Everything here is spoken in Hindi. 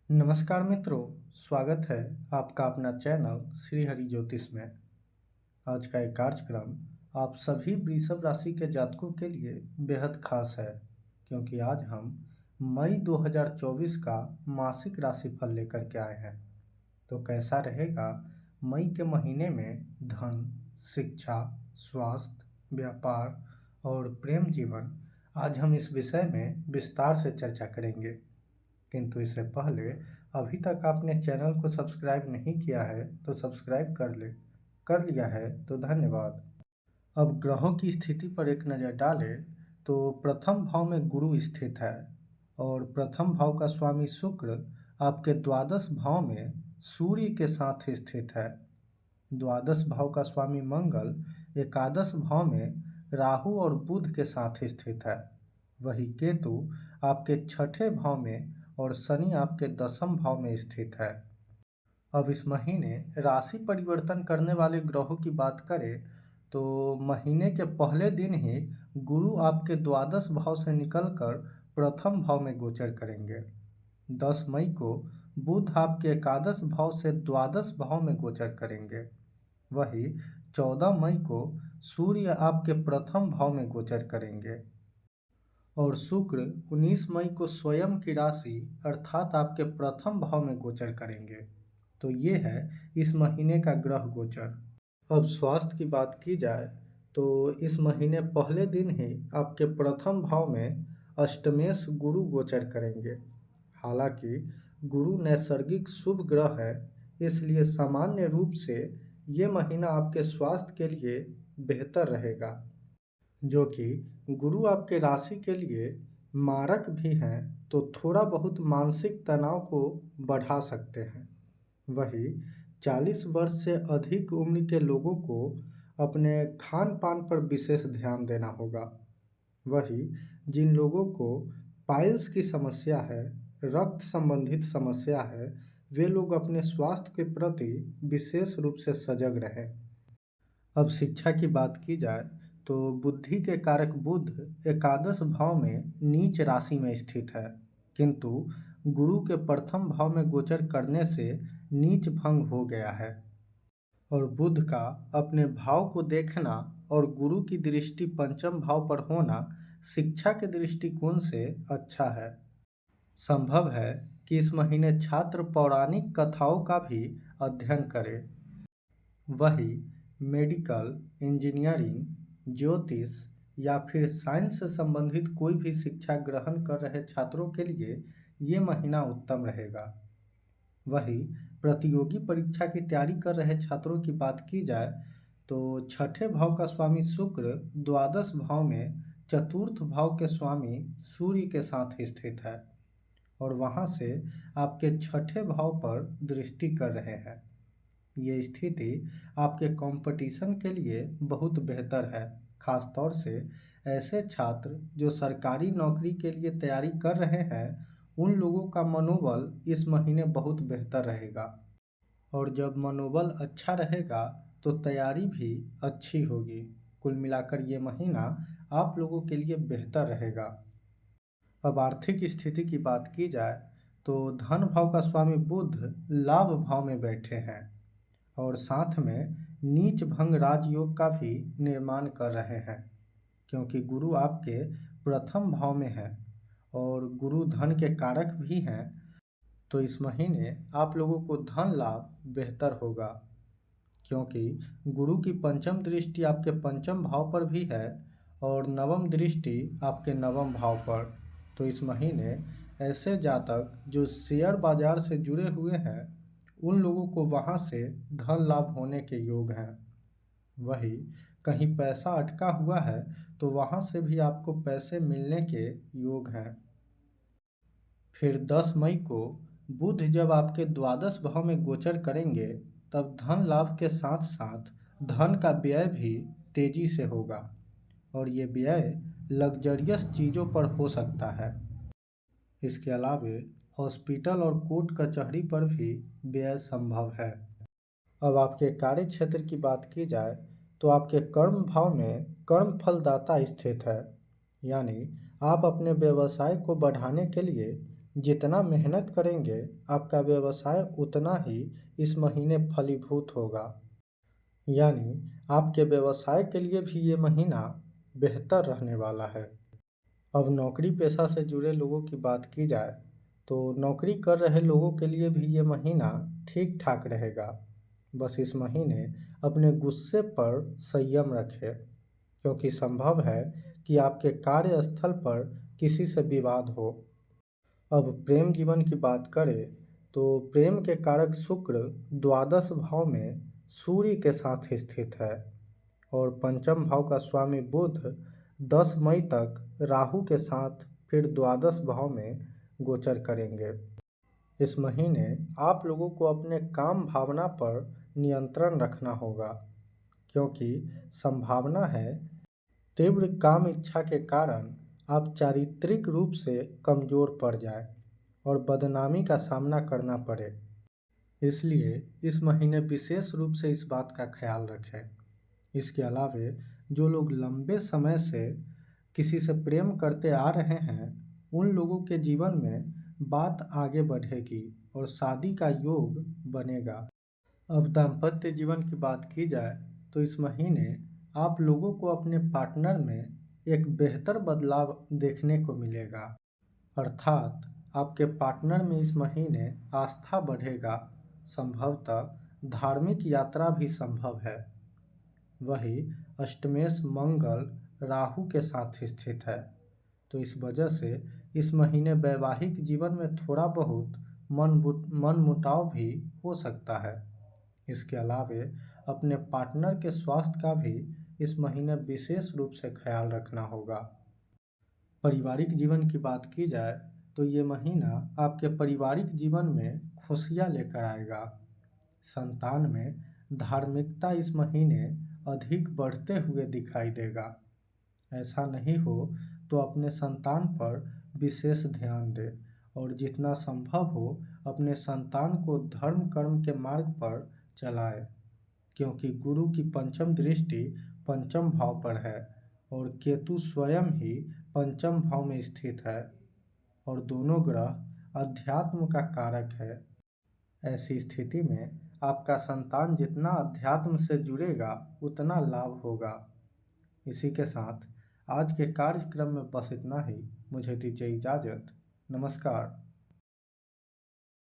नमस्कार मित्रों, स्वागत है आपका अपना चैनल श्री हरि ज्योतिष में। आज का एक कार्यक्रम आप सभी वृषभ राशि के जातकों के लिए बेहद खास है, क्योंकि आज हम मई 2024 का मासिक राशिफल लेकर के आए हैं। तो कैसा रहेगा मई के महीने में धन, शिक्षा, स्वास्थ्य, व्यापार और प्रेम जीवन, आज हम इस विषय में विस्तार से चर्चा करेंगे। किंतु इससे पहले अभी तक आपने चैनल को सब्सक्राइब नहीं किया है तो सब्सक्राइब कर लिया है तो धन्यवाद। अब ग्रहों की स्थिति पर एक नज़र डालें तो प्रथम भाव में गुरु स्थित है और प्रथम भाव का स्वामी शुक्र आपके द्वादश भाव में सूर्य के साथ स्थित है। द्वादश भाव का स्वामी मंगल एकादश भाव में राहु और बुध के साथ स्थित है। वही केतु आपके छठे भाव में और शनि आपके दसम भाव में स्थित है। अब इस महीने राशि परिवर्तन करने वाले ग्रहों की बात करें तो महीने के पहले दिन ही गुरु आपके द्वादश भाव से निकलकर प्रथम भाव में गोचर करेंगे। 10 मई को बुध आपके एकादश भाव से द्वादश भाव में गोचर करेंगे। वही 14 मई को सूर्य आपके प्रथम भाव में गोचर करेंगे और शुक्र 19 मई को स्वयं की राशि अर्थात आपके प्रथम भाव में गोचर करेंगे। तो ये है इस महीने का ग्रह गोचर। अब स्वास्थ्य की बात की जाए तो इस महीने पहले दिन ही आपके प्रथम भाव में अष्टमेश गुरु गोचर करेंगे। हालांकि गुरु नैसर्गिक शुभ ग्रह है, इसलिए सामान्य रूप से ये महीना आपके स्वास्थ्य के लिए बेहतर रहेगा, जो कि गुरु आपके राशि के लिए मारक भी हैं तो थोड़ा बहुत मानसिक तनाव को बढ़ा सकते हैं। वही 40 वर्ष से अधिक उम्र के लोगों को अपने खान पान पर विशेष ध्यान देना होगा। वही जिन लोगों को पाइल्स की समस्या है, रक्त संबंधित समस्या है, वे लोग अपने स्वास्थ्य के प्रति विशेष रूप से सजग रहें। अब शिक्षा की बात की जाए तो बुद्धि के कारक बुध एकादश भाव में नीच राशि में स्थित है, किंतु गुरु के प्रथम भाव में गोचर करने से नीच भंग हो गया है और बुध का अपने भाव को देखना और गुरु की दृष्टि पंचम भाव पर होना शिक्षा के दृष्टिकोण से अच्छा है। संभव है कि इस महीने छात्र पौराणिक कथाओं का भी अध्ययन करें। वही मेडिकल, इंजीनियरिंग, ज्योतिष या फिर साइंस से संबंधित कोई भी शिक्षा ग्रहण कर रहे छात्रों के लिए ये महीना उत्तम रहेगा। वही प्रतियोगी परीक्षा की तैयारी कर रहे छात्रों की बात की जाए तो छठे भाव का स्वामी शुक्र द्वादश भाव में चतुर्थ भाव के स्वामी सूर्य के साथ स्थित है और वहाँ से आपके छठे भाव पर दृष्टि कर रहे हैं। ये स्थिति आपके कंपटीशन के लिए बहुत बेहतर है, खासतौर से ऐसे छात्र जो सरकारी नौकरी के लिए तैयारी कर रहे हैं, उन लोगों का मनोबल इस महीने बहुत बेहतर रहेगा और जब मनोबल अच्छा रहेगा तो तैयारी भी अच्छी होगी। कुल मिलाकर ये महीना आप लोगों के लिए बेहतर रहेगा। अब आर्थिक स्थिति की बात की जाए तो धन भाव का स्वामी बुध लाभ भाव में बैठे हैं और साथ में नीच भंग राजयोग का भी निर्माण कर रहे हैं, क्योंकि गुरु आपके प्रथम भाव में है और गुरु धन के कारक भी हैं। तो इस महीने आप लोगों को धन लाभ बेहतर होगा, क्योंकि गुरु की पंचम दृष्टि आपके पंचम भाव पर भी है और नवम दृष्टि आपके नवम भाव पर। तो इस महीने ऐसे जातक जो शेयर बाजार से जुड़े हुए हैं, उन लोगों को वहाँ से धन लाभ होने के योग हैं। वही कहीं पैसा अटका हुआ है तो वहाँ से भी आपको पैसे मिलने के योग हैं। फिर 10 मई को बुध जब आपके द्वादश भाव में गोचर करेंगे तब धन लाभ के साथ साथ धन का व्यय भी तेजी से होगा और ये व्यय लग्जरियस चीज़ों पर हो सकता है। इसके अलावे हॉस्पिटल और कोर्ट कचहरी पर भी व्यय संभव है। अब आपके कार्य क्षेत्र की बात की जाए तो आपके कर्म भाव में कर्म फलदाता स्थित है, यानी आप अपने व्यवसाय को बढ़ाने के लिए जितना मेहनत करेंगे आपका व्यवसाय उतना ही इस महीने फलीभूत होगा। यानी आपके व्यवसाय के लिए भी ये महीना बेहतर रहने वाला है। अब नौकरी पेशा से जुड़े लोगों की बात की जाए तो नौकरी कर रहे लोगों के लिए भी ये महीना ठीक ठाक रहेगा। बस इस महीने अपने गुस्से पर संयम रखें, क्योंकि संभव है कि आपके कार्यस्थल पर किसी से विवाद हो। अब प्रेम जीवन की बात करें तो प्रेम के कारक शुक्र द्वादश भाव में सूर्य के साथ स्थित है और पंचम भाव का स्वामी बुध 10 मई तक राहु के साथ फिर द्वादश भाव में गोचर करेंगे। इस महीने आप लोगों को अपने काम भावना पर नियंत्रण रखना होगा, क्योंकि संभावना है तीव्र काम इच्छा के कारण आप चारित्रिक रूप से कमजोर पड़ जाए और बदनामी का सामना करना पड़े। इसलिए इस महीने विशेष रूप से इस बात का ख्याल रखें। इसके अलावे जो लोग लंबे समय से किसी से प्रेम करते आ रहे हैं उन लोगों के जीवन में बात आगे बढ़ेगी और शादी का योग बनेगा। अब दाम्पत्य जीवन की बात की जाए तो इस महीने आप लोगों को अपने पार्टनर में एक बेहतर बदलाव देखने को मिलेगा। अर्थात आपके पार्टनर में इस महीने आस्था बढ़ेगा। संभवतः धार्मिक यात्रा भी संभव है। वही अष्टमेश मंगल राहु के साथ स्थित है, तो इस वजह से इस महीने वैवाहिक जीवन में थोड़ा बहुत मनमुटाव भी हो सकता है। इसके अलावे अपने पार्टनर के स्वास्थ्य का भी इस महीने विशेष रूप से ख्याल रखना होगा। पारिवारिक जीवन की बात की जाए तो ये महीना आपके पारिवारिक जीवन में खुशियाँ लेकर आएगा। संतान में धार्मिकता इस महीने अधिक बढ़ते हुए दिखाई देगा। ऐसा नहीं हो तो अपने संतान पर विशेष ध्यान दें और जितना संभव हो अपने संतान को धर्म कर्म के मार्ग पर चलाएं, क्योंकि गुरु की पंचम दृष्टि पंचम भाव पर है और केतु स्वयं ही पंचम भाव में स्थित है और दोनों ग्रह अध्यात्म का कारक है। ऐसी स्थिति में आपका संतान जितना अध्यात्म से जुड़ेगा उतना लाभ होगा। इसी के साथ आज के कार्यक्रम में बस इतना ही। मुझे दीजिए इजाज़त। नमस्कार।